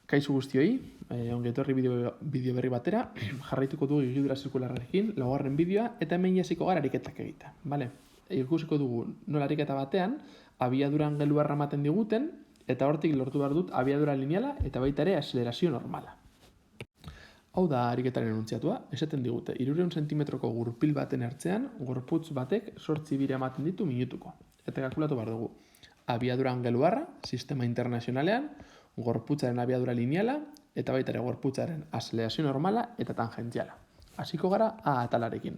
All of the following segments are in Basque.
Kaixo guztioi, ongi etorri bideo berri batera, jarraituko dugu igidura zirkularrarekin, laugarren bideoa, eta hemen hasiko gara ariketak egiten. Vale? Ikusiko dugu nola ariketa batean, abiadura angeluarra ematen diguten, eta hortik lortu behar dut abiadura lineala eta baita ere azelerazio normala. Hau da ariketaren enuntziatua, esaten digute, 300 cm gurpil baten ertzean, gorputz batek 8 bira ematen ditu minutuko. Eta kalkulatu behar dugu, abiadura angeluarra, sistema internazionalean, gorputzaren abiadura lineala, eta baita ere gorputzaren azelerazio normala eta tangentziala. Hasiko gara A atalarekin.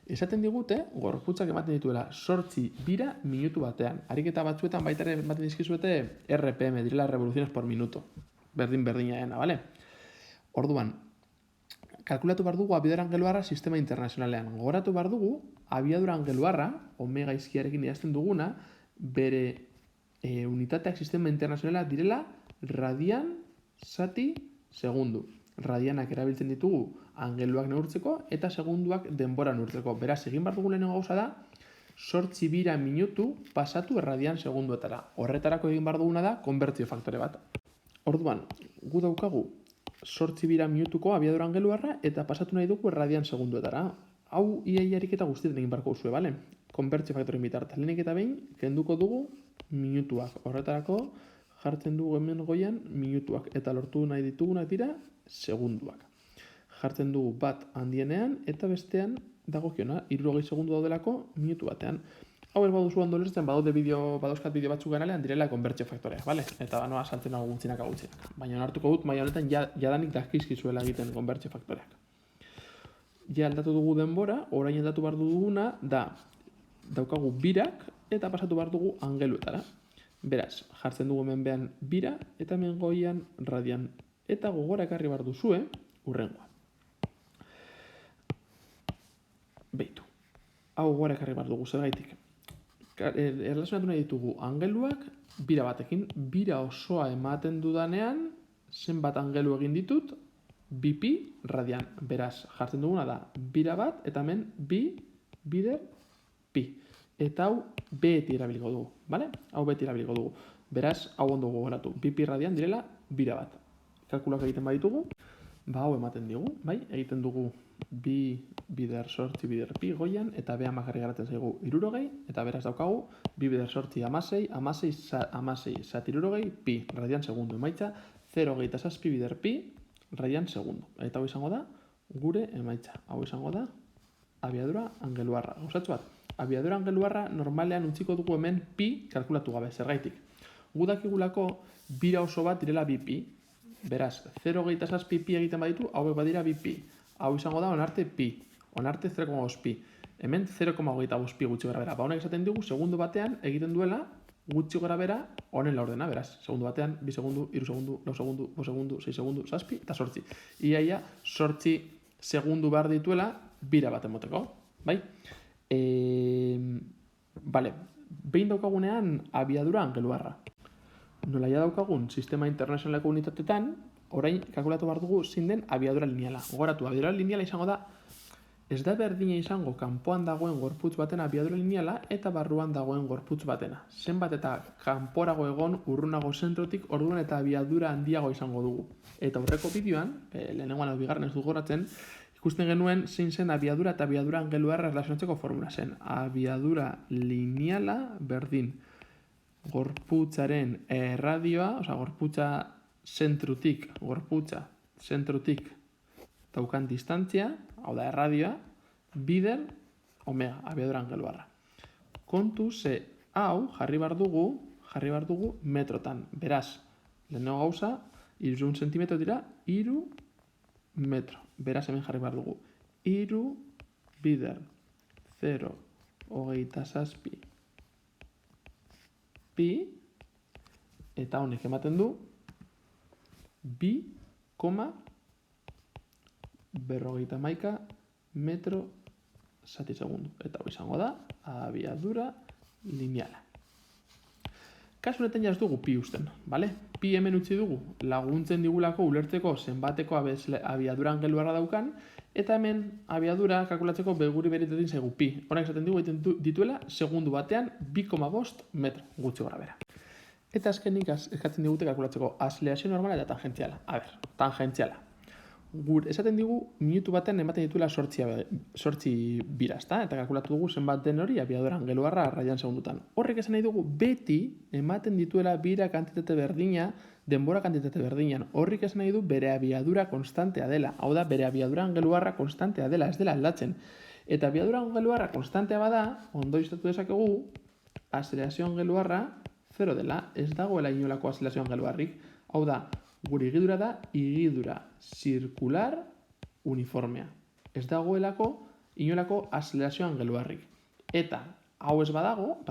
Esaten digute, gorputzak ematen dituela 8 bira minutu batean. Ariketa batzuetan baita ere ematen dizkizuete RPM, direla revoluciones por minuto. Berdina dena, bale? Orduan, kalkulatu behar dugu abiadura angeluarra sistema internazionalean. Gogoratu behar dugu, abiadura angeluarra, omega izkiarekin idazten duguna, bere unitateak sistema internazionala direla radian zati segundu. Radianak erabiltzen ditugu angeluak neurtzeko eta segunduak denbora neurtzeko. Beraz, egin behar dugu lehenengo gauza da, 8 bira minutu pasatu radian segunduetara. Horretarako egin behar duguna da konbertzio faktore bat. Orduan, gu daukagu 8 bira minutuko abiadura angeluarra eta pasatu nahi dugu radian segunduetara. Hau ia ariketa guztietan egin beharko duzue, bale? Konbertzio faktoren bitartez. Lehenik eta behin, kenduko dugu minutuak. Horretarako jartzen dugu hemen goian minutuak eta lortu nahi ditugunak dira segunduak. Jartzen dugu bat handienean eta bestean dagokiona 60 segundu daudelako minutu batean. Hau ez baduzu ondo ulertzen, badauzkat bideo batzuk kanalean direla konbertsio faktoreak, bale? Eta banoa saltzen nago gutxinak. Baina onartuko dut maila honetan jadanik dakizkizuela egiten konbertsio faktoreak. Ja aldatu dugu denbora, orain aldatu behar duguna da daukagu birak eta pasatu behar dugu angeluetara. Beraz, jartzen dugu hemen behan bira eta hemen goian radian. Eta gogora ekarri behar duzue hurrengoa. Beitu. Hau gogora ekarri behar dugu zergaitik. Erlazionatu nahi ditugu angeluak bira batekin. Bira osoa ematen dudanean, zenbat angelu egin ditut, 2pi radian. Beraz, jartzen duguna da bira bat eta hemen 2 bider pi. Eta hau beti erabiliko dugu, bale? Hau beti erabiliko dugu. Beraz, hau ondo gogoratu. 2pi radian direla bira bat. Kalkulak egiten baditugu, hau ematen digu, bai? Egiten dugu 2 bider 8 bider pi goian, eta behan bakarrik garatzen zaigu 60, eta beraz daukagu 2 bider 8 amasei zati 60 pi radian segundu. Emaitza 0,7 bider pi radian segundu. Eta hau izango da gure emaitza. Hau izango da abiadura angeluarra. Gauzatxo bat, abiadura angeluarra normalean utziko dugu hemen pi kalkulatu gabe, zergaitik. Gu dakigulako bira oso bat direla 2pi. Beraz, 0,7 pi egiten baditu, hauek badira 2pi. Hau izango da onarte pi, onarte 0,5 pi. Hemen 0,25 pi gutxi gara bera. Honek esaten digu, segundu batean egiten duela gutxi gara bera honen laurdena, beraz. Segundu batean, 2 segundu, 3 segundu, 2 segundu, 5 segundu, 6 segundu, 7 eta 8. Ia 8 segundu behar dituela bira bat emoteko, bai? Bale, behin daukagunean abiadura angeluarra. Nola ja daukagun sistema internazionaleko unitatetan, orain kalkulatu behar dugu zein den abiadura lineala. Gogoratu, abiadura lineala izango da, ez da berdina izango kanpoan dagoen gorputz baten abiadura lineala eta barruan dagoen gorputz batena. Zenbat eta kanporago egon urrunago zentrotik orduan eta abiadura handiago izango dugu. Eta aurreko bideoan, lehenengoan hau bigarren ez du goratzen, ikusten genuen zein zen abiadura eta abiadura angeluarra erlazionatzeko formula zen. Abiadura lineala berdin gorputzaren erradioa, gorputza zentrutik daukan distantzia, hau da erradioa, bider omega, abiadura angeluarra. Kontu ze hau jarri behar dugu metrotan. Beraz, lehenengo gauza, 300 centimetro dira, 3 metro. Beraz, hemen jarri behar dugu. 3 bider 0,7 pi, eta honek ematen du 2,51 metro zati segundu. Eta hau izango da abiadura lineala. Kasu honetan ja ez dugu pi usten, bale? Pi hemen utzi dugu laguntzen digulako ulertzeko zenbateko abiadura angeluarra daukan, eta hemen abiadura kalkulatzeko guri beritetin zaigu pi. Honek esaten digu egiten dituela segundu batean 2,5 metro gutxi gora bera. Eta azkenik eskatzen digute kalkulatzeko azelerazio normala eta tangentziala. A ber, tangentziala. Esaten digu minutu batean ematen dituela 8 bira, ezta? Eta kalkulatu dugu zenbat den hori abiadura angeluarra radian segundutan. Horrek esan nahi dugu beti ematen dituela bira kantitate berdina, denbora kantitate berdinan. Horrek esan nahi du bere abiadura konstantea dela. Hau da, bere abiadura angeluarra konstantea dela, ez dela aldatzen. Eta abiadura angeluarra konstantea bada, ondo iztatu dezakegu, azelerazio angeluarra 0 dela, ez dagoela inolako azelerazio angeluarrik. Hau da, gure igidura da igidura zirkular uniformea. Ez dagoelako inolako azelerazio angeluarrik. Eta hau ez badago,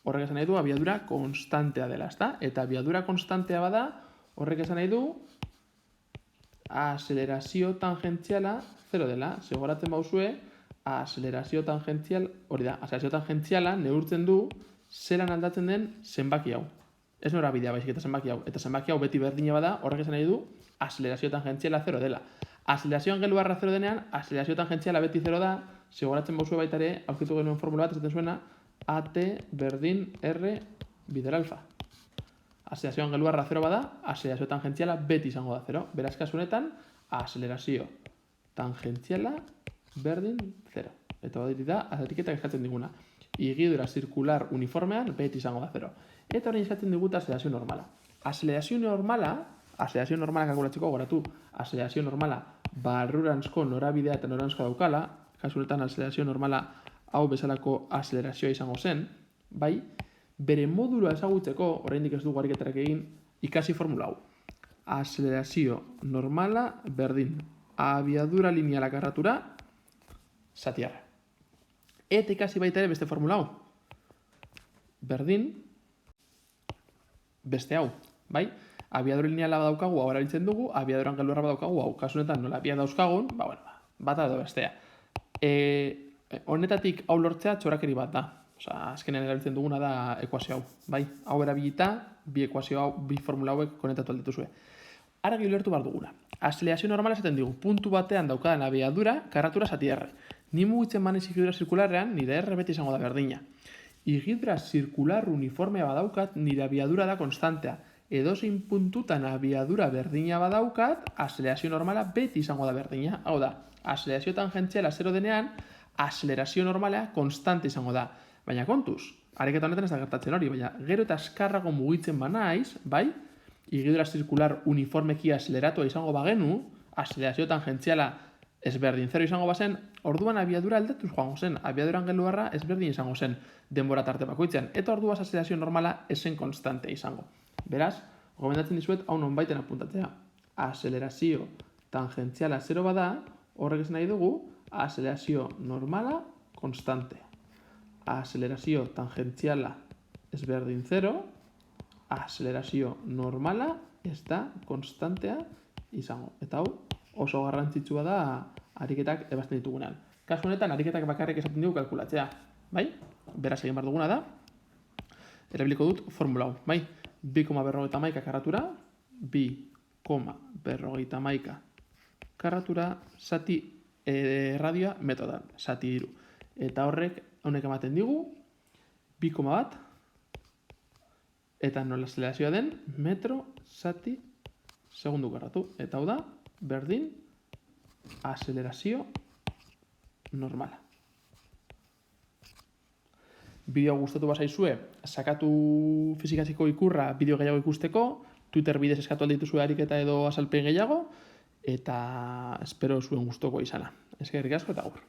horrek esan nahi du abiadura konstantea dela, ezta? Eta abiadura konstantea bada, horrek esan nahi du azelerazio tangentziala 0 dela. Zegoratzen bauzue, azelerazio tangentziala neurtzen du zelan aldatzen den zenbaki hau. Ez norabidea baizik eta zenbaki hau. Eta zenbaki hau beti berdina bada, horrek esan nahi du azelerazio tangentziala 0 dela. Azelerazio angeluarra 0 denean, azelerazio tangentziala beti 0 da, zegoratzen bauzue baita ere, aurkitu genuen formula bat, esaten zuena, AT berdin R bider alfa. Azelerazio angeluarra 0 bada, azelerazio tangentziala beti izango da 0. Beraz, kasu honetan, azelerazio tangentziala berdin 0. Eta hori da, azetiketak eskatzen diguna. Igidura zirkular uniformean beti izango da 0. Eta hori eskatzen diguta azelerazio normala. Azelerazio normala kalkulatzeko goratu. Azelerazio normala barruranzko norabidea eta noranzko daukala, kasu honetan azelerazio normala hau bezalako azelerazioa izango zen, bai, bere modulua ezagutzeko, oraindik ez dugu ariketarak egin, ikasi formula hau. Azelerazio normala berdin abiadura lineala karratura zatiarra. Eta ikasi baita ere beste formula hau. Berdin beste hau, bai? Abiadura lineala badaukagu, hau erabiltzen dugu, abiadura angeluarra badaukagu, hau. Kasu honetan nola abia dauzkagun, bata edo bestea. Honetatik hau lortzea txorakeri bat da. Azkenean erabiltzen duguna da ekuazio hau, bai? Hau erabilita, bi ekuazio hau, bi formula hauek konektatu aldituzue. Ara ulertu behar duguna. Azelerazio normala esaten digu, puntu batean daukadan abiadura, karratura zati R. Ni mugitzen manez igidura zirkularrean, nire R beti izango da berdina. Igidura zirkular uniformea badaukat, nire abiadura da konstantea. Edozein puntutan abiadura berdina badaukat, azelerazio normala beti izango da berdina. Hau da, azelerazio tangentziala 0 denean, azelerazio normala konstante izango da. Baina kontuz, ariketa honetan ez da gertatzen hori, baina gero eta askarrago mugitzen banaiz, bai, igidura zirkular uniformeki azeleratua izango bagenu, azelerazio tangentziala ezberdin 0 izango bazen, orduan abiadura aldatuz joango zen, abiadura angeluarra ezberdin izango zen denbora tarte bakoitzean, eta orduaz azelerazio normala esen konstante izango. Beraz, gomendatzen dizuet hau nonbaiten apuntatzea. Azelerazio tangentziala 0 bada, horrek esan nahi dugu, azelerazio normala konstante. Azelerazio tangentziala ezberdin 0, azelerazio normala ez da konstantea izango. Eta hau oso garrantzitsua da ariketak ebazten ditugunean. Kasu honetan, ariketak bakarrik esaten dugu kalkulatzea. Bai? Beraz egin behar duguna da, erabiliko dut formula hau. Bai? 2,51 karratura, 2,51 karratura, zati erradioa metodan, zati 3. Eta horrek, honek ematen digu, 2,1, eta nola azelerazioa den, metro, zati, segundu karratu. Eta hau da, berdin, azelerazio normala. Bideo gustatu bazaizue, sakatu fizikaziko ikurra bideo gehiago ikusteko, Twitter bidez eskatu aldituzue ariketa edo azalpen gehiago, eta espero zuen gustoko izana. Eskerrik asko eta agur.